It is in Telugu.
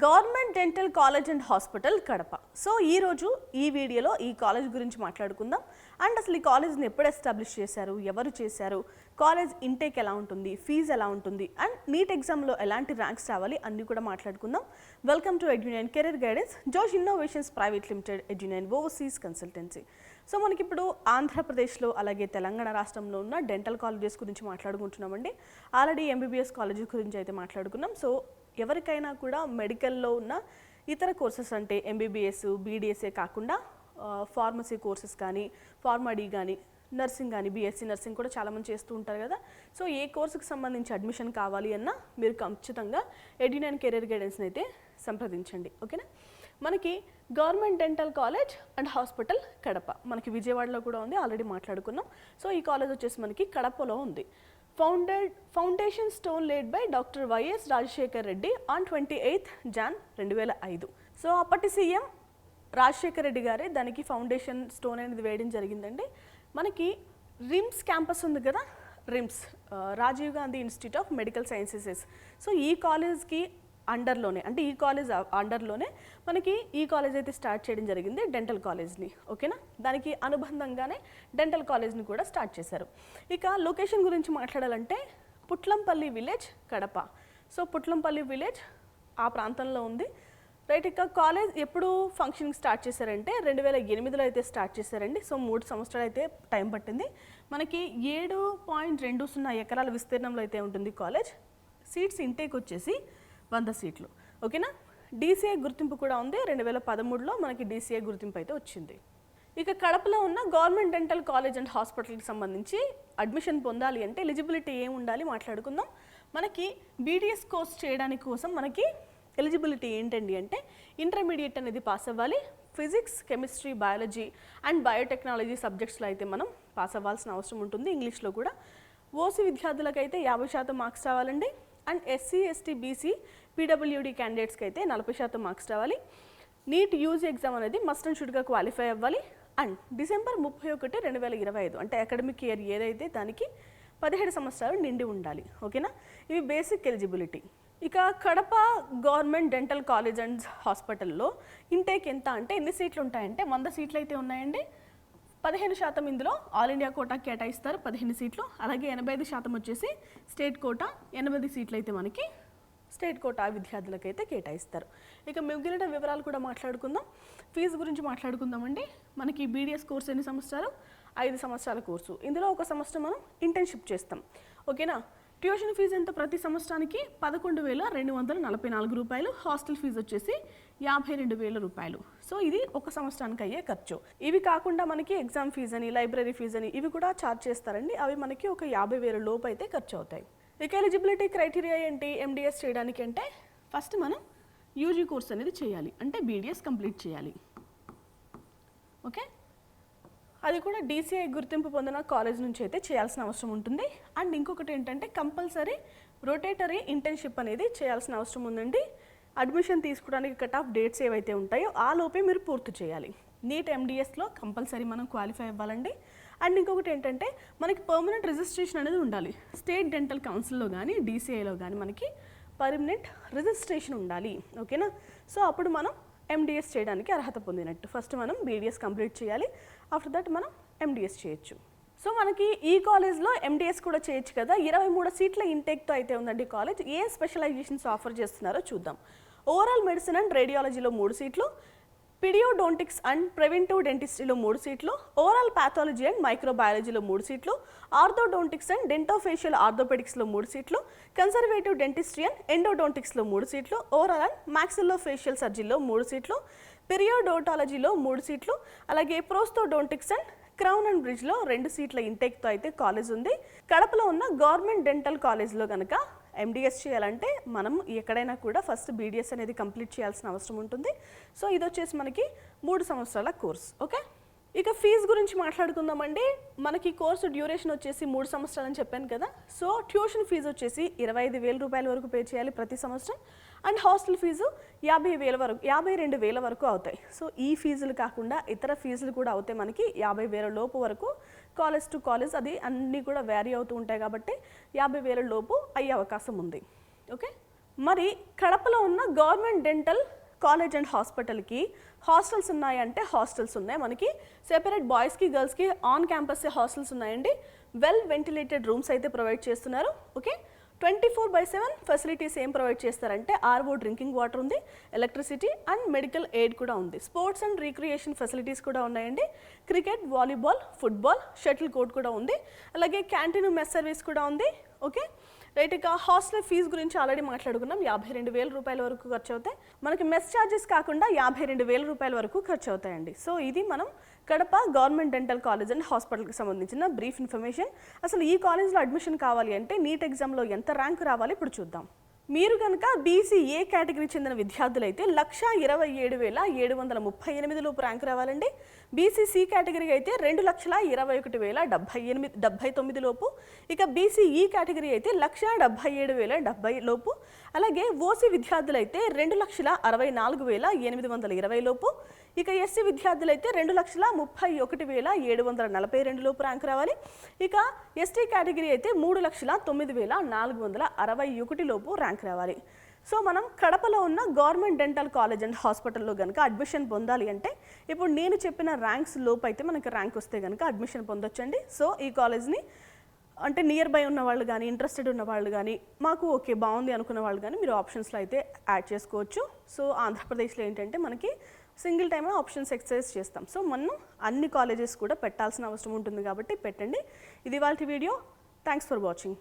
Government dental college and hospital Kadapa. So ఈరోజు ఈ వీడియోలో ఈ కాలేజ్ గురించి మాట్లాడుకుందాం. అండ్ అసలు ఈ కాలేజ్ని ఎప్పుడు ఎస్టాబ్లిష్ చేశారు, ఎవరు చేశారు, కాలేజ్ ఇంటేక్ ఎలా ఉంటుంది, ఫీజు ఎలా ఉంటుంది, అండ్ నీట్ ఎగ్జామ్లో ఎలాంటి ర్యాంక్స్ రావాలి అన్నీ కూడా మాట్లాడుకుందాం. Welcome to Edunine career guidance, Josh innovations private limited, Edunine overseas consultancy. So మనకి ఇప్పుడు ఆంధ్రప్రదేశ్లో అలాగే తెలంగాణ రాష్ట్రంలో ఉన్న డెంటల్ కాలేజెస్ గురించి మాట్లాడుకుంటున్నామండి. ఆల్రెడీ ఎంబీబీఎస్ కాలేజెస్ గురించి అయితే మాట్లాడుకున్నాం. సో ఎవరికైనా కూడా మెడికల్లో ఉన్న ఇతర కోర్సెస్ అంటే ఎంబీబీఎస్, బీడీఎస్ఏ కాకుండా ఫార్మసీ కోర్సెస్ కానీ, ఫార్మడీ కానీ, నర్సింగ్ కానీ, బీఎస్సీ నర్సింగ్ కూడా చాలామంది చేస్తూ ఉంటారు కదా. సో ఏ కోర్సుకు సంబంధించి అడ్మిషన్ కావాలి అన్నా మీరు ఖచ్చితంగా ఎడ్యునైన్ కెరీర్ గైడెన్స్ని అయితే సంప్రదించండి. ఓకేనా. మనకి government dental college and hospital Kadapa, మనకి విజయవాడలో కూడా ఉంది, ఆల్రెడీ మాట్లాడుకున్నాం. సో ఈ కాలేజ్ వచ్చేసి మనకి కడపలో ఉంది. Foundation stone laid by doctor YS Rajasekhar Reddy on 28 Jan 2005. So అప్పటి సీఎం రాజశేఖర్ రెడ్డి గారే దానికి ఫౌండేషన్ స్టోన్ అనేది వేయడం జరిగిందండి. మనకి రిమ్స్ క్యాంపస్ ఉంది కదా, RIMS Rajiv Gandhi Institute of Medical Sciences. So ఈ కాలేజ్కి అండర్లోనే, అంటే ఈ కాలేజ్ అండర్లోనే మనకి ఈ కాలేజ్ అయితే స్టార్ట్ చేయడం జరిగింది, డెంటల్ కాలేజ్ని. ఓకేనా. దానికి అనుబంధంగానే డెంటల్ కాలేజ్ని కూడా స్టార్ట్ చేశారు. ఇక లొకేషన్ గురించి మాట్లాడాలంటే పుట్లంపల్లి విలేజ్, కడప. సో పుట్లంపల్లి విలేజ్ ఆ ప్రాంతంలో ఉంది, రైట్. ఇక కాలేజ్ ఎప్పుడు ఫంక్షనింగ్ స్టార్ట్ చేశారంటే 2008లో అయితే స్టార్ట్ చేశారండి. సో 3 సంవత్సరాలు అయితే టైం పట్టింది. మనకి 7.20 ఎకరాల విస్తీర్ణంలో అయితే ఉంటుంది కాలేజ్. సీట్స్ ఇంటేక్ వచ్చేసి 100 సీట్లు. ఓకేనా. డీసీఏ గుర్తింపు కూడా ఉంది. 2013లో మనకి డీసీఏ గుర్తింపు అయితే వచ్చింది. ఇక కడపలో ఉన్న గవర్నమెంట్ డెంటల్ కాలేజ్ అండ్ హాస్పిటల్కి సంబంధించి అడ్మిషన్ పొందాలి అంటే ఎలిజిబిలిటీ ఏమి ఉండాలి మాట్లాడుకుందాం. మనకి బీడీఎస్ కోర్స్ చేయడానికి కోసం మనకి ఎలిజిబిలిటీ ఏంటండి అంటే ఇంటర్మీడియట్ అనేది పాస్ అవ్వాలి. Physics, chemistry, biology and biotechnology సబ్జెక్ట్స్లో అయితే మనం పాస్ అవ్వాల్సిన అవసరం ఉంటుంది. ఇంగ్లీష్లో కూడా. ఓసీ విద్యార్థులకైతే 50% మార్క్స్ రావాలండి. And SC, ST, BC, PWD క్యాండిడేట్స్కి అయితే 40% మార్క్స్ రావాలి. నీట్ యూజీ ఎగ్జామ్ అనేది మస్ట్ అండ్ షుడ్గా క్వాలిఫై అవ్వాలి. అండ్ December 31, 2025 అంటే అకాడమిక్ ఇయర్ ఏదైతే దానికి 17 సంవత్సరాలు నిండి ఉండాలి. ఓకేనా. ఇవి బేసిక్ ఎలిజిబిలిటీ. ఇక Kadapa government dental college and హాస్పిటల్లో ఇంటేక్ ఎంత అంటే ఎన్ని సీట్లు ఉంటాయంటే 100 సీట్లు అయితే ఉన్నాయండి. 15% ఇందులో ఆల్ ఇండియా కోటా కేటాయిస్తారు, 15 సీట్లు. అలాగే 85% వచ్చేసి స్టేట్ కోటా, 80 సీట్లు అయితే మనకి స్టేట్ కోటా విద్యార్థులకైతే కేటాయిస్తారు. ఇక మిగిలిన వివరాలు కూడా మాట్లాడుకుందాం. ఫీజు గురించి మాట్లాడుకుందామండి. మనకి బీడీఎస్ కోర్సు ఎన్ని సంవత్సరాలు? 5 సంవత్సరాల కోర్సు. ఇందులో ఒక సంవత్సరం మనం ఇంటర్న్షిప్ చేస్తాం. ఓకేనా. ట్యూషన్ ఫీజు ఎంత? ప్రతి సంవత్సరానికి 11,244 రూపాయలు. హాస్టల్ ఫీజు వచ్చేసి 52,000 రూపాయలు. సో ఇది ఒక సంవత్సరానికి అయ్యే ఖర్చు. ఇవి కాకుండా మనకి ఎగ్జామ్ ఫీజు అని, లైబ్రరీ ఫీజు అని ఇవి కూడా ఛార్జ్ చేస్తారండి. అవి మనకి ఒక 50,000 లోపు అయితే ఖర్చు అవుతాయి. ఇక ఎలిజిబిలిటీ క్రైటీరియా ఏంటి ఎండిఎస్ చేయడానికి అంటే ఫస్ట్ మనం యూజీ కోర్స్ అనేది చేయాలి, అంటే బీడీఎస్ కంప్లీట్ చేయాలి. ఓకే. అది కూడా డీసీఐ గుర్తింపు పొందిన కాలేజ్ నుంచి అయితే చేయాల్సిన అవసరం ఉంటుంది. అండ్ ఇంకొకటి ఏంటంటే కంపల్సరీ రొటేటరీ ఇంటర్న్షిప్ అనేది చేయాల్సిన అవసరం ఉందండి. అడ్మిషన్ తీసుకోవడానికి కట్ ఆఫ్ డేట్స్ ఏవైతే ఉంటాయో ఆ లోపే మీరు పూర్తి చేయాలి. నీట్ ఎండిఎస్లో కంపల్సరీ మనం క్వాలిఫై అవ్వాలండి. అండ్ ఇంకొకటి ఏంటంటే మనకి పర్మనెంట్ రిజిస్ట్రేషన్ అనేది ఉండాలి. స్టేట్ డెంటల్ కౌన్సిల్లో కానీ డీసీఐలో కానీ మనకి పర్మనెంట్ రిజిస్ట్రేషన్ ఉండాలి. ఓకేనా. సో అప్పుడు మనం ఎండిఎస్ చేయడానికి అర్హత పొందినట్టు. ఫస్ట్ మనం బీడీఎస్ కంప్లీట్ చేయాలి, ఆఫ్టర్ దట్ మనం ఎండిఎస్ చేయొచ్చు. సో మనకి ఈ కాలేజ్లో ఎండిఎస్ కూడా చేయొచ్చు కదా. 23 సీట్ల ఇంటేక్తో అయితే ఉందండి కాలేజ్. ఏ స్పెషలైజేషన్స్ ఆఫర్ చేస్తున్నారో చూద్దాం. ఓవరాల్ మెడిసిన్ అండ్ రేడియాలజీలో 3 సీట్లు, పిడియోడోంటిక్స్ అండ్ ప్రివెంటివ్ డెంటిస్ట్రీలో 3 సీట్లు, ఓవరాల్ పాథాలజీ అండ్ మైక్రోబయాలజీలో 3 సీట్లు, ఆర్థోడోంటిక్స్ అండ్ డెంటోఫేషియల్ ఆర్థోపెడిక్స్లో 3 సీట్లు, కన్సర్వేటివ్ డెంటిస్ట్రీ అండ్ ఎండోడోంటిక్స్లో 3 సీట్లు, ఓవరాల్ అండ్ మాక్సిల్లోఫేషియల్ సర్జరీలో 3 సీట్లు, పిరియోడోటాలజీలో 3 సీట్లు, అలాగే ప్రోస్థోడోంటిక్స్ అండ్ క్రౌన్ అండ్ బ్రిడ్జ్లో 2 సీట్ల ఇంటేక్తో అయితే కాలేజ్ ఉంది. కడపలో ఉన్న గవర్నమెంట్ డెంటల్ కాలేజ్లో కనుక ఎండిఎస్ చేయాలంటే మనం ఎక్కడైనా కూడా ఫస్ట్ బీడీఎస్ అనేది కంప్లీట్ చేయాల్సిన అవసరం ఉంటుంది. సో ఇది వచ్చేసి మనకి 3 సంవత్సరాల కోర్స్. ఓకే. ఇక ఫీజు గురించి మాట్లాడుకుందామండి. మనకి కోర్సు డ్యూరేషన్ వచ్చేసి 3 సంవత్సరాలు అని చెప్పాను కదా. సో ట్యూషన్ ఫీజు వచ్చేసి 25,000 రూపాయల వరకు పే చేయాలి ప్రతి సంవత్సరం. అండ్ హాస్టల్ ఫీజు 50,000 వరకు, 52,000 వరకు అవుతాయి. సో ఈ ఫీజులు కాకుండా ఇతర ఫీజులు కూడా అవుతాయి మనకి 50,000 లోపు వరకు. కాలేజ్ టు కాలేజ్ అది అన్నీ కూడా వ్యారీ అవుతూ ఉంటాయి కాబట్టి 50,000 లోపు అయ్యే అవకాశం ఉంది. ఓకే. మరి కడపలో ఉన్న గవర్నమెంట్ డెంటల్ కాలేజ్ అండ్ హాస్పిటల్కి హాస్టల్స్ ఉన్నాయంటే హాస్టల్స్ ఉన్నాయి. మనకి సెపరేట్ బాయ్స్కి గర్ల్స్కి ఆన్ క్యాంపస్ హాస్టల్స్ ఉన్నాయండి. వెల్ వెంటిలేటెడ్ రూమ్స్ అయితే ప్రొవైడ్ చేస్తున్నారు. ఓకే, 24/7 ఫెసిలిటీస్ ఏం ప్రొవైడ్ చేస్తారంటే ఆర్ఓ డ్రింకింగ్ వాటర్ ఉంది, ఎలక్ట్రిసిటీ అండ్ మెడికల్ ఎయిడ్ కూడా ఉంది. స్పోర్ట్స్ అండ్ రీక్రియేషన్ ఫెసిలిటీస్ కూడా ఉన్నాయండి. Cricket, volleyball, football, shuttle court కూడా ఉంది. అలాగే క్యాంటీన్, మెస్ సర్వీస్ కూడా ఉంది. ఓకే రైట్, ఇక హాస్టల్ ఫీజు గురించి ఆల్రెడీ మాట్లాడుకున్నాం. 52,000 రూపాయల వరకు ఖర్చు అవుతాయి. మనకి మెస్ ఛార్జెస్ కాకుండా 52,000 రూపాయల వరకు ఖర్చు అవుతాయండి. సో ఇది మనం Kadapa government dental college and హాస్పిటల్కి సంబంధించిన బ్రీఫ్ ఇన్ఫర్మేషన్. అసలు ఈ కాలేజ్లో అడ్మిషన్ కావాలి అంటే నీట్ ఎగ్జామ్లో ఎంత ర్యాంక్ రావాలి ఇప్పుడు చూద్దాం. మీరు కనుక బీసీఏ కేటగిరీ చెందిన విద్యార్థులైతే 1,27,738 లోపు ర్యాంక్ రావాలండి. బీసీసీ కేటగిరీ అయితే 2,21,079 లోపు. ఇక బీసీఈ కేటగిరీ అయితే 1,77,070 లోపు. అలాగే ఓసీ విద్యార్థులైతే 2,64,820 లోపు. ఇక ఎస్సీ విద్యార్థులైతే 2,31,742 లోపు ర్యాంక్ రావాలి. ఇక ఎస్టీ కేటగిరీ అయితే 3,09,461 లోపు ర్యాంక్ రావాలి. సో మనం కడపలో ఉన్న గవర్నమెంట్ డెంటల్ కాలేజ్ అండ్ హాస్పిటల్లో కనుక అడ్మిషన్ పొందాలి అంటే ఇప్పుడు నేను చెప్పిన ర్యాంక్స్ లోపు అయితే మనకి ర్యాంక్ వస్తే కనుక అడ్మిషన్ పొందొచ్చండి. సో ఈ కాలేజ్ని అంటే నియర్ బై ఉన్న వాళ్ళు కానీ, ఇంట్రెస్టెడ్ ఉన్న వాళ్ళు కానీ, మాకు ఓకే బాగుంది అనుకున్న వాళ్ళు కానీ మీరు ఆప్షన్స్లో అయితే యాడ్ చేసుకోవచ్చు. సో ఆంధ్రప్రదేశ్లో ఏంటంటే మనకి సింగిల్ టైమ్ ఆప్షన్స్ ఎక్సర్సైజ్ చేస్తాం. సో మనం అన్ని కాలేజెస్ కూడా పెట్టాల్సిన అవసరం ఉంటుంది కాబట్టి పెట్టండి. ఇది వాళ్ళ వీడియో. Thanks for watching.